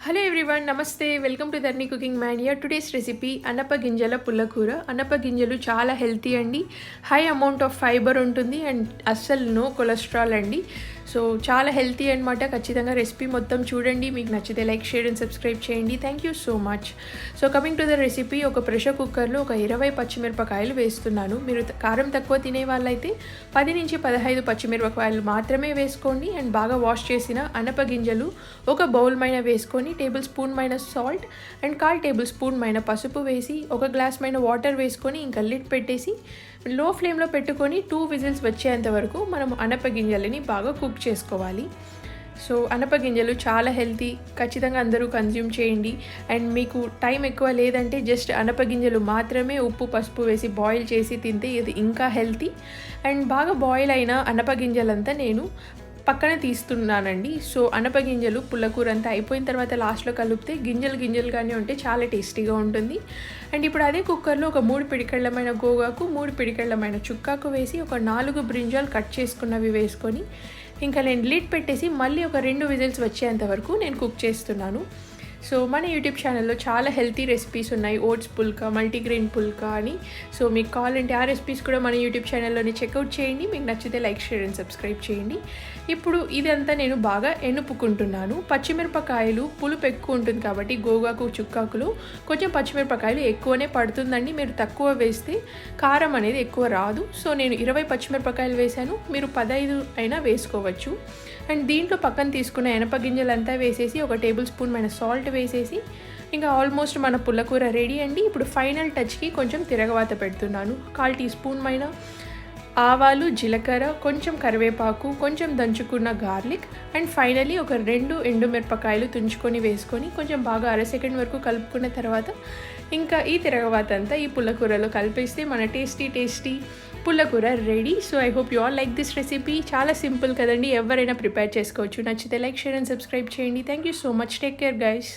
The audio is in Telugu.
Hello everyone, Namaste. Welcome to DHARANI Cooking Mania. Today's recipe Anapa ginjala pullagura. Anapa ginjalu చాలా హెల్తీ అండి. హై అమౌంట్ ఆఫ్ ఫైబర్ ఉంటుంది అండ్ అస్సలు నో కొలెస్ట్రాల్ అండి. సో చాలా హెల్తీ అనమాట. ఖచ్చితంగా రెసిపీ మొత్తం చూడండి. మీకు నచ్చితే లైక్ షేర్ అండ్ సబ్స్క్రైబ్ చేయండి. Thank you so much. So coming to the recipe, ఒక ప్రెషర్ కుక్కర్లో ఒక 20 పచ్చిమిరపకాయలు వేస్తున్నాను. మీరు కారం తక్కువ తినే వాళ్ళైతే 10 నుంచి 15 పచ్చిమిరపకాయలు మాత్రమే వేసుకోండి. అండ్ బాగా వాష్ చేసిన అనప గింజలు ఒక బౌల్ మైన వేసుకొని టేబుల్ స్పూన్ మైన సాల్ట్ అండ్ 1/4 టేబుల్ స్పూన్ మైన పసుపు వేసి ఒక గ్లాస్ మైన వాటర్ వేసుకొని ఇంకా లిడ్ పెట్టేసి లో ఫ్లేమ్లో పెట్టుకొని 2 విజిల్స్ వచ్చేంత వరకు మనం అనప గింజలని బాగా కుక్ చేసుకోవాలి. సో అనప గింజలు చాలా హెల్తీ, ఖచ్చితంగా అందరూ కన్జ్యూమ్ చేయండి. అండ్ మీకు టైం ఎక్కువ లేదంటే జస్ట్ అనప గింజలు మాత్రమే ఉప్పు పసుపు వేసి బాయిల్ చేసి తింటే ఇది ఇంకా హెల్తీ. అండ్ బాగా బాయిల్ అయిన అనప గింజలంతా నేను పక్కన తీస్తున్నానండి. సో అనప గింజలు పుల్లకూర అంతా అయిపోయిన తర్వాత లాస్ట్లో కలిపితే గింజలుగానే ఉంటే చాలా టేస్టీగా ఉంటుంది. అండ్ ఇప్పుడు అదే కుక్కర్లో ఒక 3 పిడికెళ్ళమైన గోగాకు, 3 పిడికెళ్ళమైన చుక్కాకు వేసి ఒక 4 బ్రింజాలు కట్ చేసుకున్నవి వేసుకొని ఇంకా నేను లిడ్ పెట్టేసి మళ్ళీ ఒక 2 విజిల్స్ వచ్చేంత వరకు నేను కుక్ చేస్తున్నాను. సో మన యూట్యూబ్ ఛానల్లో చాలా హెల్తీ రెసిపీస్ ఉన్నాయి, ఓట్స్ పుల్కా, మల్టీగ్రెయిన్ పుల్కా అని. సో మీకు కావాలంటే ఆ రెసిపీస్ కూడా మన యూట్యూబ్ ఛానల్లోనే చెక్అవుట్ చేయండి. మీకు నచ్చితే లైక్ షేర్ అండ్ సబ్స్క్రైబ్ చేయండి. ఇప్పుడు ఇదంతా నేను బాగా ఎనుపుకుంటున్నాను. పచ్చిమిరపకాయలు పులుపు ఎక్కువ ఉంటుంది కాబట్టి గోగాకు చుక్కాకులో కొంచెం పచ్చిమిరపకాయలు ఎక్కువనే పడుతుందండి. మీరు తక్కువ వేస్తే కారం అనేది ఎక్కువ రాదు. సో నేను 20 పచ్చిమిరపకాయలు వేసాను, మీరు 15 అయినా వేసుకోవచ్చు. అండ్ దీంట్లో పక్కన తీసుకున్న ఎనప గింజలంతా వేసేసి ఒక టేబుల్ స్పూన్ మైన సాల్ట్ వేసేసి ఇంకా ఆల్మోస్ట్ మన పుల్లకూర రెడీ అండి. ఇప్పుడు ఫైనల్ టచ్కి కొంచెం తిరగవాత పెడుతున్నాను. 1/4 టీ స్పూన్ మైన ఆవాలు, జీలకర్ర, కొంచెం కరివేపాకు, కొంచెం దంచుకున్న గార్లిక్ అండ్ ఫైనలీ ఒక 2 ఎండుమిరపకాయలు తుంచుకొని వేసుకొని కొంచెం బాగా 1/2 సెకండ్ వరకు కలుపుకున్న తర్వాత ఇంకా ఈ తిరగవాత అంతా ఈ పుల్లకూరలో కలిపేస్తే మన టేస్టీ పుల్లకూర ready. So I hope you all like this recipe. చాలా సింపుల్ కదండి, ఎవరైనా ప్రిపేర్ చేసుకోవచ్చు. నచ్చితే లైక్ షేర్ అండ్ సబ్స్క్రైబ్ చేయండి. Thank you so much. Take care guys.